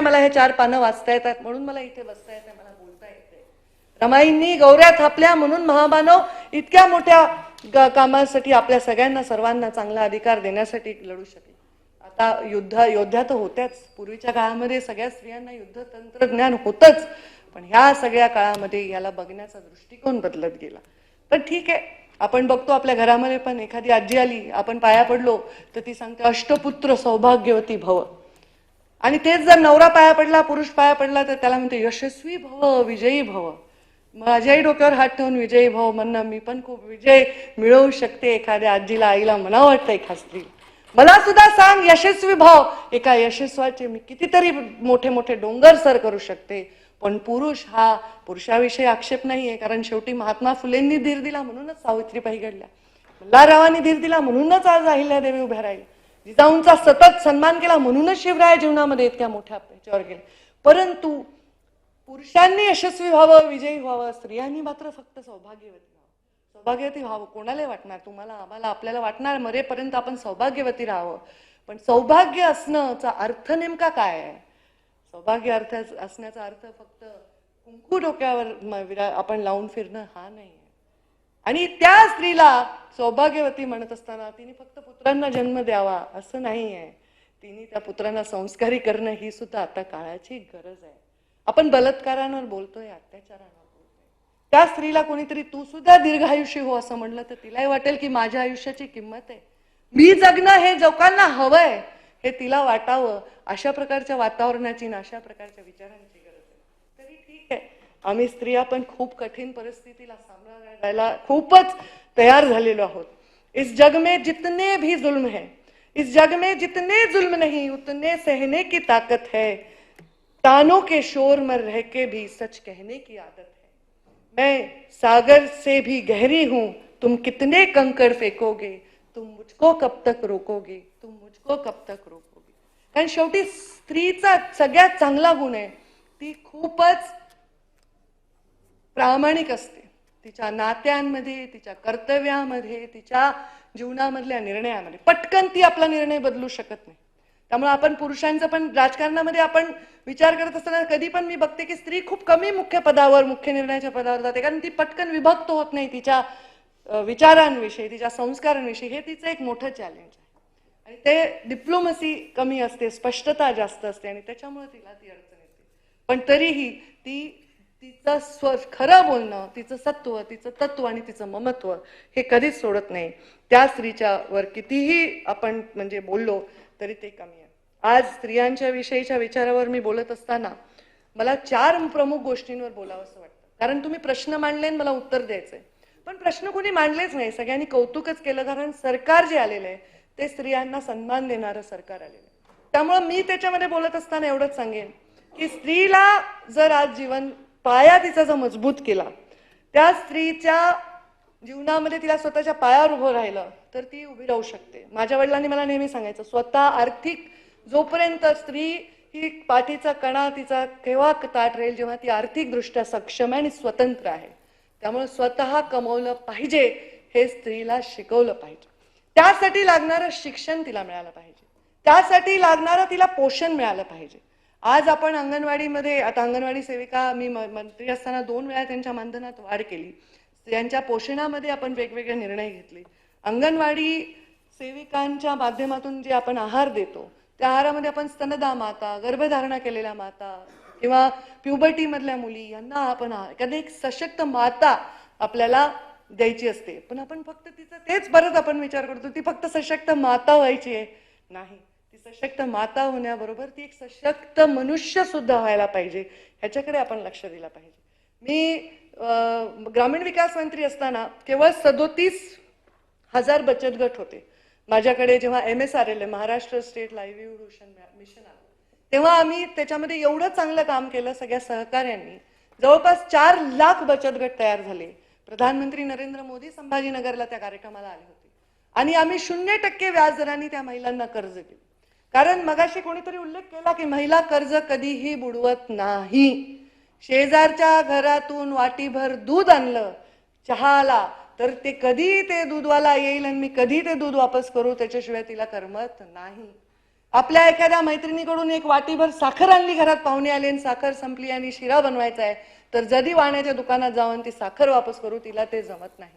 मला हे 4 पानं वाचता येतात म्हणून मला इथे बसता येते, मला बोलता येते. रमाईंनी गौऱ्या थापल्या म्हणून महामानव इतक्या मोठ्या कामासाठी आपल्या सगळ्यांना सर्वांना चांगला अधिकार देण्यासाठी लढू शकले. आता योद्ध्या तर होत्याच. पूर्वीच्या काळामध्ये सगळ्या स्त्रियांना युद्ध तंत्रज्ञान होतच, पण ह्या सगळ्या काळामध्ये याला बघण्याचा दृष्टिकोन बदलत गेला. पण ठीक आहे, आपण बघतो आपल्या घरामध्ये पण एखादी आजी आली, आपण पाया पडलो तर ती सांगते अष्टपुत्र सौभाग्यवती भव. आणि तेच जर नवरा पाया पडला, पुरुष पाया पडला तर त्याला म्हणते यशस्वी भव, विजयी भव. माझ्याही डोक्यावर हात ठेवून विजयी भव म्हणणं, मी पण खूप विजय मिळवू शकते. एखाद्या आजीला, आईला म्हणावं वाटतं एका स्त्री, मला सुद्धा सांग यशस्वी भाव. एका यशस्वाचे मी कितीतरी मोठे मोठे डोंगर सर करू शकते. पण पुरुष हा, पुरुषाविषयी आक्षेप नाहीये, कारण शेवटी महात्मा फुलेंनी धीर दिला म्हणूनच सावित्रीबाई घडल्या, मल्हाररावांनी धीर दिला म्हणूनच आज अहिल्यादेवी उभ्या राहिल्या, जिजाऊंचा सतत सन्मान केला म्हणूनच शिवराय जीवनामध्ये इतक्या मोठ्या ह्याच्यावर गेले. परंतु पुरुषांनी यशस्वी व्हावं, विजयी व्हावं, स्त्रियांनी मात्र फक्त सौभाग्यवती व्हावं. सौभाग्यवती व्हावं कोणाला वाटणार? तुम्हाला, आम्हाला, आपल्याला वाटणार मरेपर्यंत आपण सौभाग्यवती राहावं. पण सौभाग्य असण्याचा अर्थ नेमका काय आहे? सौभाग्य असण्याचा अर्थ फक्त कुंकू डोक्यावर आपण लावून फिरणं हा नाही. आणि त्या स्त्रीला सौभाग्यवती म्हणत असताना तिने फक्त पुत्रांना जन्म द्यावा असं नाही आहे. तिने त्या पुत्रांना संस्कारी करणं ही सुद्धा आता काळाची गरज आहे. आपण बलात्कारांवर बोलतोय, अत्याचारांवर बोलतोय. त्या स्त्रीला कोणीतरी तू सुद्धा दीर्घायुष्य हो असं म्हणलं तर तिलाही वाटेल की माझ्या आयुष्याची किंमत आहे, मी जगणं हे लोकांना हवंय हे तिला वाटावं. अशा प्रकारच्या वातावरणाची ना अशा प्रकारच्या विचारांची गरज आहे. तरी ठीक आहे, आम्ही स्त्रिया पण खूप कठीण परिस्थितीला सामना खूपच तयार झालेलो आहोत. इस जग में जितने भी जुल्म है, इस जग में जितने जुल्म नहीं उतने सहने की ताकत है. तानों के शोर में रह के भी सच कहने की आदत है. मैं सागर से भी गहरी हूं, तुम कितने कंकड़ फेकोगे, तुम मुझको कब तक रोकोगे, तुम मुझको कब तक रोकोगे. कारण शेवटी स्त्रीचा सगळ्यात चांगला गुण आहे, ती खूपच प्रामाणिक असते. तिच्या नात्यांमध्ये, तिच्या कर्तव्यामध्ये, तिच्या जीवनामधल्या निर्णयामध्ये पटकन ती आपला निर्णय बदलू शकत नाही. त्यामुळे आपण पुरुषांचं पण राजकारणामध्ये आपण विचार करत असताना कधी पण मी बघते की स्त्री खूप कमी मुख्य पदावर, मुख्य निर्णयाच्या पदावर जाते, कारण ती पटकन विभक्त होत नाही तिच्या विचारांविषयी, तिच्या संस्कारांविषयी. हे तिचं एक मोठं चॅलेंज आहे. आणि ते डिप्लोमसी कमी असते, स्पष्टता जास्त असते आणि त्याच्यामुळे तिला ती अडचण येते. पण तरीही ती तिचं खरं बोलणं, तिचं सत्व, तिचं तत्व आणि तिचं ममत्व हे कधीच सोडत नाही. त्या स्त्रीच्या वर कितीही आपण म्हणजे बोललो तरी ते कमी आहे. आज स्त्रियांच्या विषयीच्या विचारावर मी बोलत असताना मला 4 प्रमुख गोष्टींवर बोलावं असं वाटतं. कारण तुम्ही प्रश्न मांडले आणि मला उत्तर द्यायचंय, पण प्रश्न कोणी मांडलेच नाही, सगळ्यांनी कौतुकच केलं. कारण सरकार जे आलेलं आहे ते स्त्रियांना सन्मान देणारं सरकार आलेलं आहे. त्यामुळे मी त्याच्यामध्ये बोलत असताना एवढंच सांगेन की स्त्रीला जर आज जीवन पाया तिचा जर मजबूत केला, त्या स्त्रीच्या जीवनामध्ये तिला स्वतःच्या पायावर उभं राहिलं तर ती उभी राहू शकते. माझ्या वडिलांनी मला नेहमी सांगायचं, स्वतः आर्थिक जोपर्यंत स्त्री ही पाठीचा कणा तिचा केव्हा ताट राहील जेव्हा ती आर्थिकदृष्ट्या सक्षम आहे आणि स्वतंत्र आहे. त्यामुळे स्वतः कमवलं पाहिजे हे स्त्रीला शिकवलं पाहिजे. त्यासाठी लागणारं शिक्षण तिला मिळालं पाहिजे, त्यासाठी लागणारं तिला पोषण मिळालं पाहिजे. आज आपण अंगणवाडीमध्ये, आता अंगणवाडी सेविका, मी मंत्री असताना 2 वेळा त्यांच्या मानधनात वाढ केली. त्यांच्या पोषणामध्ये आपण वेगवेगळे निर्णय घेतले. अंगणवाडी सेविकांच्या माध्यमातून जे आपण आहार देतो त्या आहारामध्ये आपण स्तनदा माता, गर्भधारणा केलेल्या माता किंवा प्युबर्टी मधल्या मुली यांना आपण एखादी एक सशक्त माता आपल्याला द्यायची असते. पण आपण फक्त तिचं तेच परत आपण विचार करतो, ती फक्त सशक्त माता व्हायची आहे. नाही, ती सशक्त माता होण्याबरोबर ती एक सशक्त मनुष्य सुद्धा व्हायला पाहिजे, ह्याच्याकडे आपण लक्ष दिलं पाहिजे. मी ग्रामीण विकास मंत्री असताना केवळ 37,000 बचत गट होते. माझ्याकडे जेव्हा MSRL Maharashtra state livelihood mission आलं तेव्हा आम्ही त्याच्यामध्ये एवढं चांगलं काम केलं सगळ्या सहकार्यांनी. जवळपास 4 लाख बचत गट तयार झाले. प्रधानमंत्री नरेंद्र मोदी संभाजीनगरला त्या कार्यक्रमाला आले होते आणि आम्ही 0% व्याजदराने त्या महिलांना कर्ज दिले. कारण मगाशी कोणीतरी उल्लेख केला की महिला कर्ज कधीही बुडवत नाही. शेजारच्या घरातून वाटीभर दूध आणलं चहाला तर ते कधी ते दूधवाला येईल आणि मी कधी ते दूध वापस करू त्याच्याशिवाय तिला करमत नाही. आपल्या एखाद्या मैत्रिणीकडून एक वाटीभर साखर आणली, घरात पाहुणे आले आणि साखर संपली आणि शिरा बनवायचा आहे, तर जदी वाण्याच्या दुकानात जाऊन ती साखर वापस करू, तिला ते जमत नाही.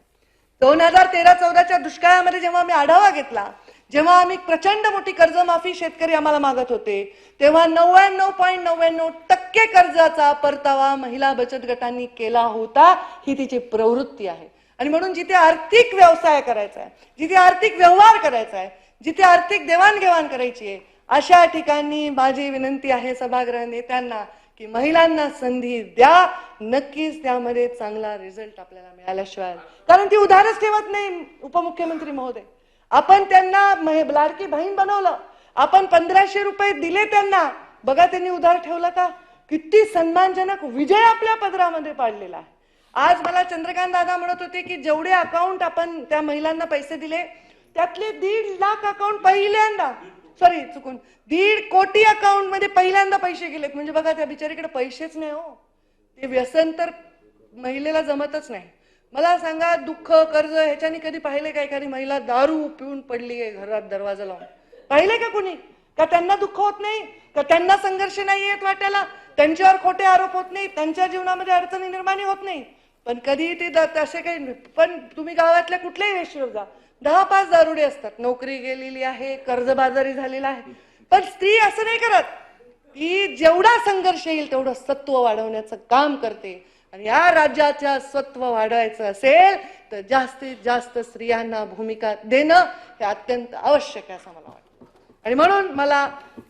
2013-14च्या दुष्काळामध्ये जेव्हा आम्ही आढावा घेतला, जेव्हा आम्ही प्रचंड मोठी कर्जमाफी शेतकरी आम्हाला मागत होते, तेव्हा 99.99% कर्जाचा परतावा महिला बचत गटांनी केला होता. ही तिची प्रवृत्ती आहे. आणि म्हणून जिथे आर्थिक व्यवसाय करायचा आहे, जिथे आर्थिक व्यवहार करायचा आहे, जिथे आर्थिक देवाणघेवाण करायची आहे, अशा ठिकाणी माझी विनंती आहे सभागृह नेत्यांना की महिलांना संधी द्या. नक्कीच त्यामध्ये चांगला रिझल्ट आपल्याला मिळाल्याशिवाय, कारण ती उधारच ठेवत नाही. उपमुख्यमंत्री महोदय, आपण त्यांना लाडकी बहीण बनवलं, आपण 1500 रुपये दिले त्यांना, बघा त्यांनी उधार ठेवलं का? किती सन्मानजनक विजय आपल्या पदरामध्ये पाडलेला आहे. आज मला चंद्रकांत दादा म्हणत होते की जेवढे अकाउंट आपण त्या महिलांना पैसे दिले, त्यातले 1.5 लाख अकाउंट पहिल्यांदा, सॉरी चुकून 1.5 कोटी अकाउंट मध्ये पहिल्यांदा पैसे गेलेत. म्हणजे बघा, त्या बिचारीकडे पैसेच नाही हो. ते व्यसन तर महिलेला जमतच नाही. मला सांगा, दुःख कर्ज ह्याच्यानी कधी पाहिले का एखादी महिला दारू पिऊन पडली आहे घरात दरवाजा लावून? पाहिले का कुणी? का त्यांना दुःख होत नाही? का त्यांना संघर्ष नाही येत वाट्याला? त्यांच्यावर खोटे आरोप होत नाही? त्यांच्या जीवनामध्ये अडचणी निर्माण होत नाही? पण कधी ते असे काही, पण तुम्ही गावातल्या कुठल्याही वेशीवर जा, 10-5 दारुडे असतात. नोकरी गेलेली आहे, कर्जबाजारी झालेला आहे, पण स्त्री असं नाही करत. ती जेवढा संघर्ष येईल तेवढं सत्व वाढवण्याचं काम करते. आणि या राज्याच्या सत्व वाढवायचं असेल तर जास्तीत जास्त स्त्रियांना भूमिका देणं हे अत्यंत आवश्यक आहे असं मला वाटतं. आणि म्हणून मला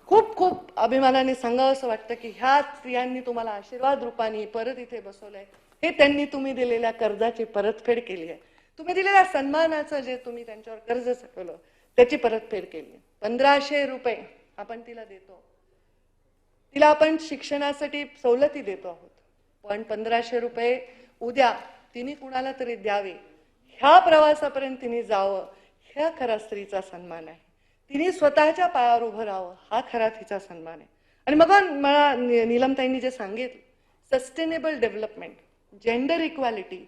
खूप खूप अभिमानाने सांगावं असं वाटतं की ह्या स्त्रियांनी तुम्हाला आशीर्वाद रूपाने परत इथे बसवलंय. हे त्यांनी तुम्ही दिलेल्या कर्जाची परतफेड केली आहे. तुम्ही दिलेल्या सन्मानाचं जे तुम्ही त्यांच्यावर कर्ज चढवलं त्याची परतफेड केली. 1500 रुपये आपण तिला देतो, तिला आपण शिक्षणासाठी सवलती देतो आहोत, पण 1500 रुपये उद्या तिने कुणाला तरी द्यावे, ह्या प्रवासापर्यंत तिने जावं, ह्या खरा स्त्रीचा सन्मान आहे. तिने स्वतःच्या पायावर उभं राहावं, हा खरा तिचा सन्मान आहे. आणि मग मला नीलमताईंनी जे सांगितलं, sustainable development, gender equality,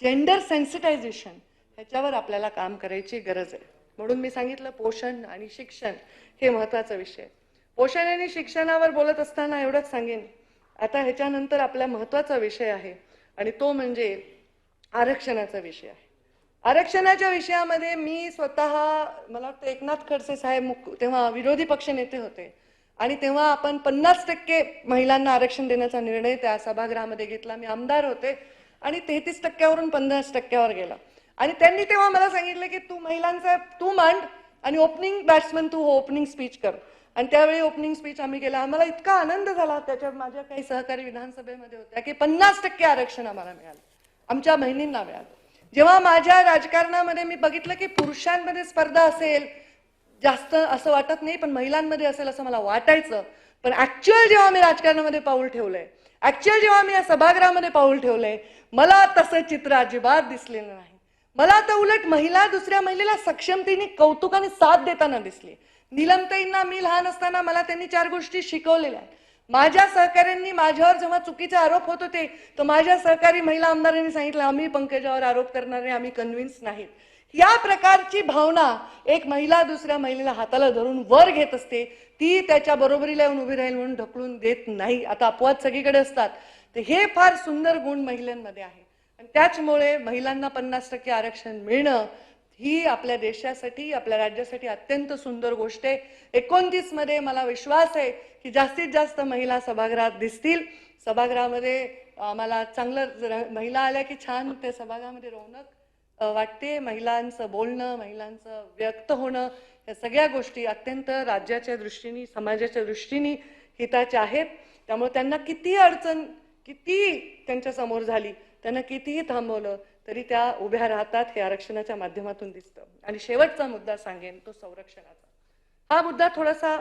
gender sensitisation, ह्याच्यावर आपल्याला काम करायची गरज आहे. म्हणून मी सांगितलं पोषण आणि शिक्षण हे महत्त्वाचा विषय. पोषण आणि शिक्षणावर बोलत असताना एवढंच सांगेन, आता ह्याच्यानंतर आपला महत्त्वाचा विषय आहे आणि तो म्हणजे आरक्षणाचा विषय आहे. आरक्षणाच्या विषयामध्ये मी स्वतः, मला वाटतं एकनाथ खडसे साहेब तेव्हा विरोधी पक्ष नेते होते आणि तेव्हा आपण 50% महिलांना आरक्षण देण्याचा निर्णय त्या सभागृहामध्ये घेतला. मी आमदार होते आणि 33%वरून 50%वर गेला. आणि त्यांनी तेव्हा मला सांगितलं की तू महिलांचा तू मांड आणि ओपनिंग बॅट्समन तू हो, ओपनिंग स्पीच कर. आणि त्यावेळी ओपनिंग स्पीच आम्ही केला. आम्हाला इतका आनंद झाला, त्याच्यात माझ्या काही सहकारी विधानसभेमध्ये होत्या, की 50% आरक्षण आम्हाला मिळालं, आमच्या बहिणींना मिळालं. जेव्हा माझ्या राजकारणामध्ये मी बघितलं की पुरुषांमध्ये स्पर्धा असेल जास्त असं वाटत नाही, पण महिलांमध्ये असेल असं मला वाटायचं. पण ऍक्च्युअल जेव्हा मी राजकारणामध्ये पाऊल ठेवलंय, ऍक्च्युअल जेव्हा मी या सभागृहामध्ये पाऊल ठेवलंय, मला तसं चित्र अजिबात दिसलेलं नाही. मला तर उलट महिला दुसऱ्या महिलेला सक्षमतेने कौतुकाने साथ देताना दिसली. नीलमताईंना मी लहान असताना मला त्यांनी 4 गोष्टी शिकवलेल्या आहेत. माझ्या सहकाऱ्यांनी माझ्यावर जेव्हा चुकीचे आरोप होत होते तर माझ्या सहकारी महिला आमदारांनी सांगितलं, आम्ही पंकजावर आरोप करणारे, आम्ही कन्व्हिन्स नाहीत. या प्रकारची भावना एक महिला दुसऱ्या महिलेला हाताला धरून वर घेत असते, ती त्याच्या बरोबरीला येऊन उभी राहील म्हणून ढकलून देत नाही. आता अपवाद सगळीकडे असतात, तर हे फार सुंदर गुण महिलांमध्ये आहे. आणि त्याचमुळे महिलांना 50% आरक्षण मिळणं ही आपल्या देशासाठी, आपल्या राज्यासाठी अत्यंत सुंदर गोष्ट आहे. 29 मध्ये मला विश्वास आहे की जास्तीत जास्त महिला सभागृहात दिसतील. सभागृहामध्ये आम्हाला चांगलं महिला आल्या की छान त्या सभागृहामध्ये रौनक वाटते. महिलांचं बोलणं, महिलांचं व्यक्त होणं, या सगळ्या गोष्टी अत्यंत राज्याच्या दृष्टीने, समाजाच्या दृष्टीने हिताच्या आहेत. त्यामुळे त्यांना किती अडचण, किती त्यांच्या समोर झाली, त्यांना कितीही थांबवलं तरी त्या उभ्या राहतात, हे आरक्षणाच्या माध्यमातून दिसतं. आणि शेवटचा मुद्दा सांगेन तो संरक्षणाचा. हा मुद्दा थोडासा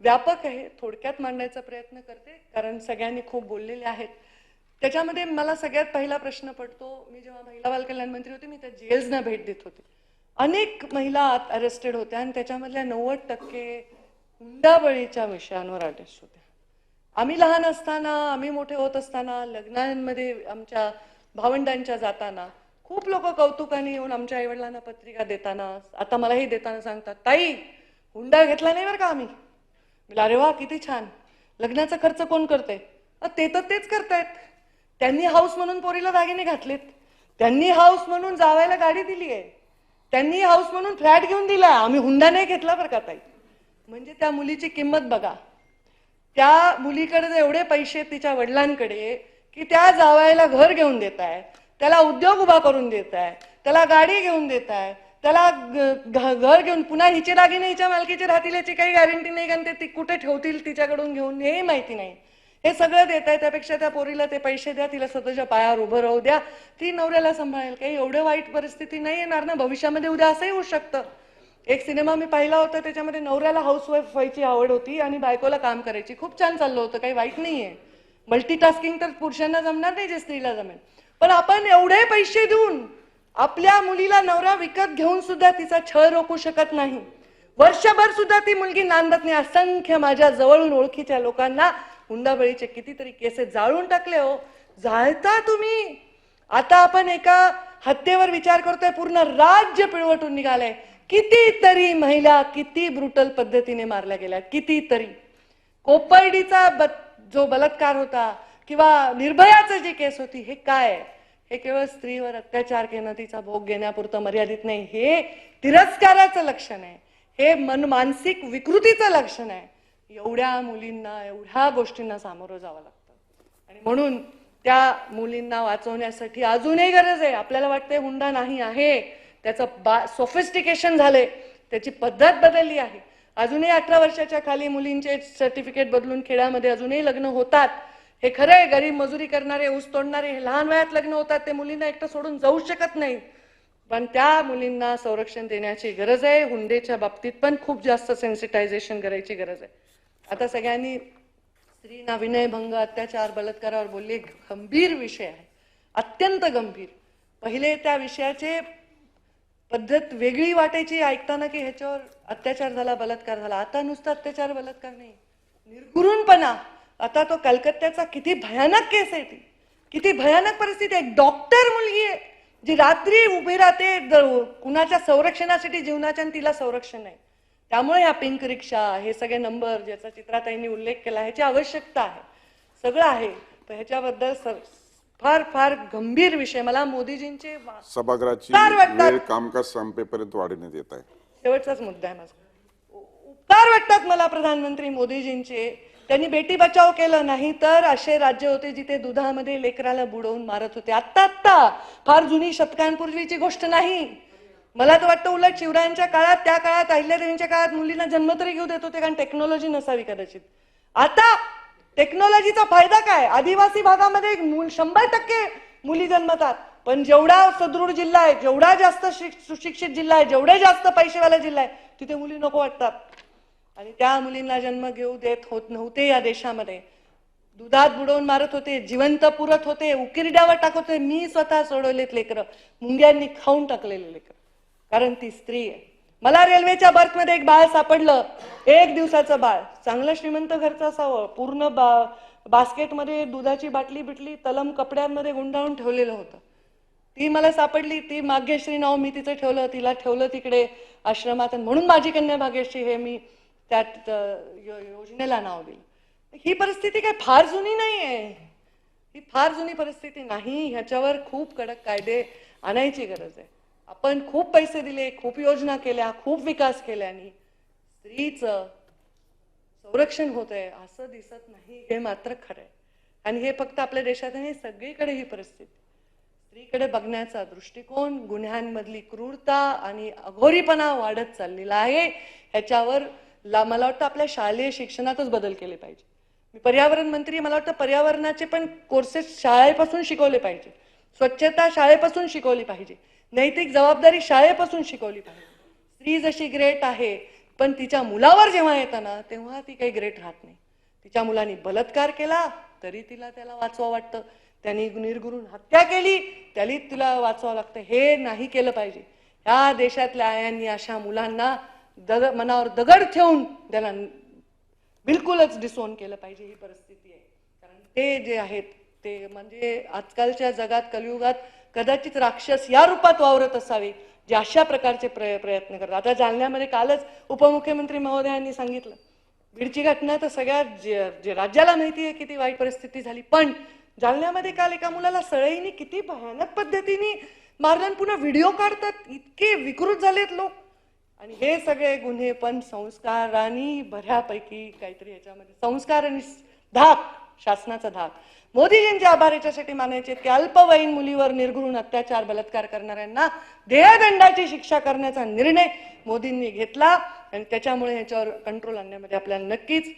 व्यापक आहे, थोडक्यात मांडण्याचा प्रयत्न करते कारण सगळ्यांनी खूप बोललेले आहेत. त्याच्यामध्ये मला सगळ्यात पहिला प्रश्न पडतो, मी जेव्हा महिला बाल कल्याण मंत्री होते, मी त्या जेल्सना भेट देत होते. अनेक महिला अरेस्टेड होत्या आणि त्याच्यामधल्या 90% हुंडाबळीच्या विषयांवर अरेस्ट होत्या. आम्ही लहान असताना, आम्ही मोठे होत असताना, लग्नांमध्ये आमच्या भावंडांच्या जाताना खूप लोक कौतुकाने येऊन आमच्या आईवडिलांना पत्रिका देताना, आता मलाही देताना सांगतात, ताई हुंडा घेतला नाही बरं का आम्ही, अरे वा किती छान, लग्नाचा खर्च कोण करतंय? ते तर तेच करतायत. त्यांनी हाऊस म्हणून पोरीला दागिने घातलेत, त्यांनी हाऊस म्हणून जावायला गाडी दिली आहे, त्यांनी हाऊस म्हणून फ्लॅट घेऊन दिलाय. आम्ही हुंडा नाही घेतला बरं का ताई. म्हणजे त्या मुलीची किंमत बघा. त्या मुलीकडे एवढे पैसे तिच्या वडिलांकडे की त्या जावायला घर घेऊन देत आहे, त्याला उद्योग उभा करून देत आहे, त्याला गाडी घेऊन देत आहे, त्याला घर घेऊन, पुन्हा हिचे दागिने हिच्या मालकीचे राहतील याची काही गॅरंटी नाही, कारण ते कुठे ठेवतील तिच्याकडून घेऊन हे माहिती नाही. हे सगळं देत आहे. त्यापेक्षा त्या पोरीला ते पैसे द्या, तिला स्वतःच्या पायावर उभं राहू द्या, ती नवऱ्याला सांभाळेल. काही एवढं वाईट परिस्थिती नाही येणार ना भविष्यामध्ये. उद्या असंही होऊ शकतं. एक सिनेमा मी पाहिला होता, त्याच्यामध्ये नवऱ्याला हाऊसवाईफ व्हायची आवड होती आणि बायकोला काम करायची. खूप छान चाललं होतं, काही वाईट नाहीये. मल्टीटास्किंग तर पुरुषांना जमणार नाही जे स्त्रीला जमेल. पण आपण एवढे पैसे देऊन आपल्या मुलीला नवरा विकत घेऊन सुद्धा तिचा छळ रोखू शकत नाही. वर्षभर सुद्धा ती मुलगी नांदत नाही. असंख्य माझ्या जवळून ओळखीच्या लोकांना हुंडाबळीचे कितीतरी केसेस जाळून टाकले. हो, जाळता तुम्ही. आता आपण एका हत्येवर विचार करतोय, पूर्ण राज्य पिळवटून निघालंय. कितीतरी महिला किती ब्रुटल पद्धतीने मारल्या गेल्या, कितीतरी. कोपर्डीचा जो बलात्कार होता किंवा निर्भयाचं जी केस होती, हे काय? हे केवळ स्त्रीवर अत्याचार केलं, तिचा भोग घेण्यापुरतं मर्यादित नाही. हे तिरस्काराचं लक्षण आहे, हे मानसिक विकृतीचं लक्षण आहे. एवढ्या मुलींना एवढ्या गोष्टींना सामोरं जावं लागतं. आणि म्हणून त्या मुलींना वाचवण्यासाठी अजूनही गरज आहे. आपल्याला वाटतंय हुंडा नाही आहे, त्याचं सोफिस्टिकेशन झालंय, त्याची पद्धत बदलली आहे. अजूनही 18 वर्षाच्या खाली मुलींचे सर्टिफिकेट बदलून खेड्यामध्ये अजूनही लग्न होतात. हे खरंय, गरीब मजुरी करणारे, ऊस तोडणारे हे लहान वयात लग्न होतात. ते मुलींना एकटं सोडून जाऊ शकत नाही. पण त्या मुलींना संरक्षण देण्याची गरज आहे. हुंडेच्या बाबतीत पण खूप जास्त सेन्सिटायझेशन करायची गरज आहे. आता सगळ्यांनी स्त्रीना विनयभंग, अत्याचार, बलात्कारावर बोलले. गंभीर विषय आहे, अत्यंत गंभीर. पहिले त्या विषयाचे पद्धत वेगळी वाटायची ऐकताना, की ह्याच्यावर अत्याचार झाला, बलात्कार झाला. आता नुसतं अत्याचार बलात्कार नाही, निर्घृणपणा. आता तो कलकत्त्याचा किती भयानक केस आहे, ती किती भयानक परिस्थिती. एक डॉक्टर मुलगी आहे जी रात्री उभी राहते कुणाच्या संरक्षणासाठी, जीवनाच्या, आणि तिला संरक्षण नाही. त्यामुळे ह्या पिंक रिक्षा, हे सगळे नंबर ज्याचा चित्राताईंनी उल्लेख केला, ह्याची आवश्यकता आहे, सगळं आहे. तर ह्याच्याबद्दल फार फार गंभीर विषय. मला मोदीजींचे सभागृहाची वेळ कामकाज संपेपर्यंत वाढवण्यात येत आहे. शेवटचाच मुद्दा आहे माझा. उपकार वाटतात मला प्रधानमंत्री मोदीजींचे. त्यांनी बेटी बचाव केलं नाही, तर असे राज्य होते जिथे दुधामध्ये लेकराला बुडवून मारत होते. आत्ता फार जुनी शतकांपूर्वीची गोष्ट नाही. मला तर वाटतं उलट शिवरायांच्या काळात, त्या काळात, अहिल्यादेवींच्या काळात मुलींना जन्म तरी घेऊ देत होते, कारण टेक्नॉलॉजी नसावी कदाचित. आता टेक्नॉलॉजीचा फायदा काय? आदिवासी भागामध्ये 100% मुली जन्मतात. पण जेवढा सदृढ जिल्हा आहे, जेवढा जास्त सुशिक्षित जिल्हा आहे, जेवढे जास्त पैसेवाला जिल्हा आहे, तिथे मुली नको वाटतात. आणि त्या मुलींना जन्म घेऊ देत होत नव्हते या देशामध्ये. दुधात बुडवून मारत होते, जिवंत पुरत होते, उकिरड्यावर टाकत होते. मी स्वतः सोडवलेत लेकरं, मुंग्यांनी खाऊन टाकलेले लेकरं, कारण ती स्त्री आहे. मला रेल्वेच्या बर्थमध्ये एक बाळ सापडलं, 1 दिवसाचं बाळ, चांगलं श्रीमंत घरचं असावं. पूर्ण बास्केटमध्ये दुधाची बाटली बिटली तलम कपड्यांमध्ये गुंडाळून ठेवलेलं होतं. ती मला सापडली. ती भाग्यश्री नाव मी तिचं ठेवलं, तिला ठेवलं तिकडे आश्रमात, म्हणून माझी कन्या भाग्यश्री हे मी त्या योजनेला नाव दिलं. ही परिस्थिती काय फार जुनी नाही आहे, ही फार जुनी परिस्थिती नाही. ह्याच्यावर खूप कडक कायदे आणायची गरज आहे. आपण खूप पैसे दिले, खूप योजना केल्या, खूप विकास केल्याने स्त्रीचं संरक्षण होतंय असं दिसत नाही, हे मात्र खरं आहे. आणि हे फक्त आपल्या देशात नाही, सगळीकडे ही परिस्थिती. स्त्रीकडे बघण्याचा दृष्टिकोन, गुन्ह्यांमधली क्रूरता आणि अघोरीपणा वाढत चाललेला आहे. ह्याच्यावर मला वाटतं आपल्या शालेय शिक्षणातच बदल केले पाहिजे. मी पर्यावरण मंत्री, मला वाटतं पर्यावरणाचे पण कोर्सेस शाळेपासून शिकवले पाहिजे. स्वच्छता शाळेपासून शिकवली पाहिजे. नैतिक जबाबदारी शाळेपासून शिकवली पाहिजे. स्त्री जशी ग्रेट आहे, पण तिच्या मुलावर जेव्हा येतं ना, तेव्हा ती काही ग्रेट राहत नाही. तिच्या मुलांनी बलात्कार केला तरी त्याला वाचवावं वाटतं, त्यांनी निर्घृण हत्या केली त्याला तिला वाचवावं लागतं. हे नाही केलं पाहिजे. या देशातल्या आयांनी अशा मुलांना मनावर दगड ठेवून त्याला बिलकुलच डिसोन केलं पाहिजे. ही परिस्थिती आहे. कारण ते जे आहेत ते म्हणजे आजकालच्या जगात, कलियुगात कदाचित राक्षस या रूपात वावरत असावे, जे अशा प्रकारचे प्रयत्न करतात. आता जालन्यामध्ये कालच उपमुख्यमंत्री महोदयांनी सांगितलं बीडची घटना तर सगळ्या जे राज्याला माहिती आहे किती वाईट परिस्थिती झाली, पण जालन्यामध्ये काल एका मुलाला सळईने किती भयानक पद्धतीने मारलं आणि पुन्हा व्हिडिओ काढतात. इतके विकृत झालेत लोक. आणि हे सगळे गुन्हे पण संस्कार आणि बऱ्यापैकी काहीतरी याच्यामध्ये संस्कार आणि धाक, शासनाचा धाक. मोदीजींचे आभार याच्यासाठी मानायचे की अल्पवयीन मुलीवर निर्घृण अत्याचार बलात्कार करणाऱ्यांना देहदंडाची शिक्षा करण्याचा निर्णय मोदींनी घेतला आणि त्याच्यामुळे याच्यावर कंट्रोल आणण्यामध्ये आपल्याला नक्कीच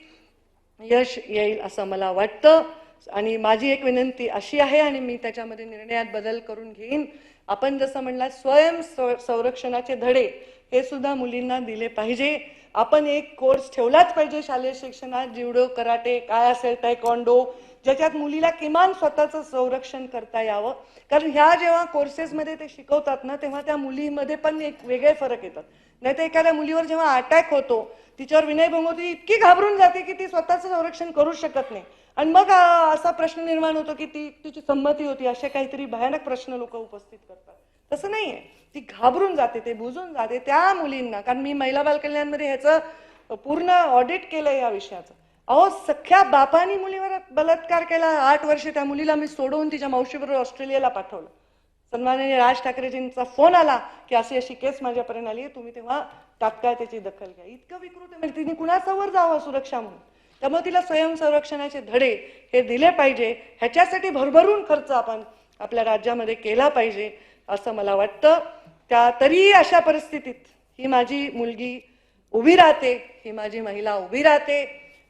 यश येईल असं मला वाटतं. आणि माझी एक विनंती अशी आहे आणि मी त्याच्यामध्ये निर्णयात बदल करून घेईन. आपण जसं म्हणला स्वयं संरक्षणाचे धडे हे सुद्धा मुलींना दिले पाहिजे. आपण एक कोर्स ठेवलाच पाहिजे शालेय शिक्षणात, जुडो, कराटे, काय असेल तायक्वांडो, ज्याच्यात मुलीला किमान स्वतःचं संरक्षण करता यावं. कारण ह्या जेव्हा कोर्सेसमध्ये ते शिकवतात ना, तेव्हा त्या मुलीमध्ये पण एक वेगळे फरक येतात. नाही तर एखाद्या मुलीवर जेव्हा अटॅक होतो, तिच्यावर विनयभंग होती, इतकी घाबरून जाते की ती स्वतःचं संरक्षण करू शकत नाही. आणि मग असा प्रश्न निर्माण होतो की तिची संमती होती, असे काहीतरी भयानक प्रश्न लोक उपस्थित करतात. तसं नाहीये, ती घाबरून जाते, ते बुजून जाते. त्या मुलींना, कारण मी महिला बाल कल्याणमध्ये ह्याचं पूर्ण ऑडिट केलं या विषयाचं. अहो, सख्या बापानी मुलीवर बलात्कार केला. 8 वर्ष त्या मुलीला मी सोडवून तिच्या मावशीबरोबर ऑस्ट्रेलियाला पाठवलं. सन्माननीय राज ठाकरेजींचा फोन आला की अशी अशी केस माझ्यापर्यंत आली आहे, तुम्ही तेव्हा तात्काळ त्याची दखल घ्या. इतकं विकृत आहे, म्हणजे तिने कुणासमोर जावं सुरक्षा म्हणून. त्यामुळे तिला स्वयंसंरक्षणाचे धडे हे दिले पाहिजे. ह्याच्यासाठी भरभरून खर्च आपण आपल्या राज्यामध्ये केला पाहिजे असं मला वाटतं. तरीही अशा परिस्थितीत ही माझी मुलगी उभी राहते, ही माझी महिला उभी राहते.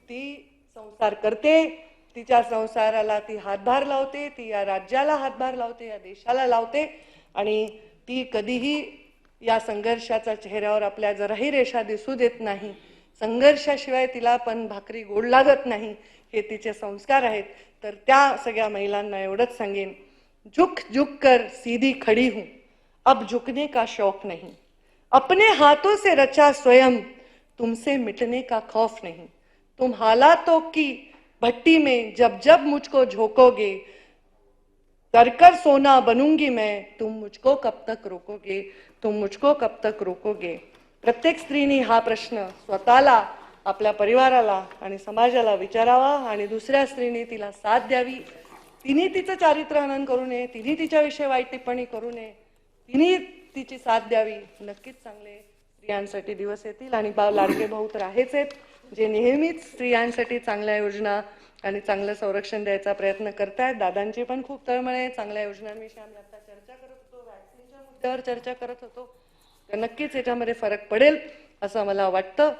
ती संसार करते, तिच्या संसाराला ती हातभार लावते, ती या राज्याला हातभार लावते, या देशाला लावते. आणि ती कधीही या संघर्षाच्या चेहऱ्यावर आपल्या जराही रेषा दिसू देत नाही. संघर्षाशिवाय तिला पण भाकरी गोड लागत नाही, हे तिचे संस्कार आहेत. तर त्या सगळ्या महिलांना एवढंच सांगेन, झुक झुक कर सीधी खड़ी हूं, अब झुकने का शौक नहीं, अपने हाथों से रचा स्वयं, तुमसे मिटने का खौफ नहीं. तुम हालातों की भट्टी में जब जब मुझको झोंकोगे, करकर सोना बनूंगी मैं, तुम मुझको कब तक रोकोगे, तुम मुझको कब तक रोकोगे. प्रत्येक स्त्रीने हा प्रश्न स्वतःला, आपल्या परिवाराला आणि समाजाला विचारावा आणि दुसऱ्या स्त्रीने तिला साथ द्यावी. तिने तिचं चारित्र्य हनन करू नये, तिने तिच्याविषयी वाईट टिप्पणी करू नये, तिने तिची साथ द्यावी. नक्कीच चांगले स्त्रियांसाठी दिवस येतील. आणि लाडके भाऊ तर आहेच आहेत, जे नेहमीच स्त्रियांसाठी चांगल्या योजना आणि चांगलं संरक्षण द्यायचा प्रयत्न करतायत. दादांची पण खूप तळमळ आहे. चांगल्या योजनांविषयी आम्ही आता चर्चा करत होतो, वॅक्सिनच्या मुद्द्यावर चर्चा करत होतो. तर नक्कीच याच्यामध्ये फरक पडेल असं मला वाटतं.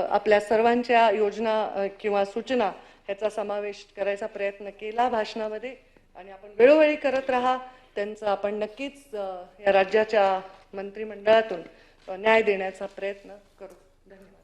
आपल्या सर्वांच्या योजना किंवा सूचना ह्याचा समावेश करायचा प्रयत्न केला भाषणामध्ये आणि आपण वेळोवेळी करत राहा. त्यांचं आपण नक्कीच या राज्याच्या मंत्रिमंडळातून न्याय देण्याचा प्रयत्न करू. धन्यवाद.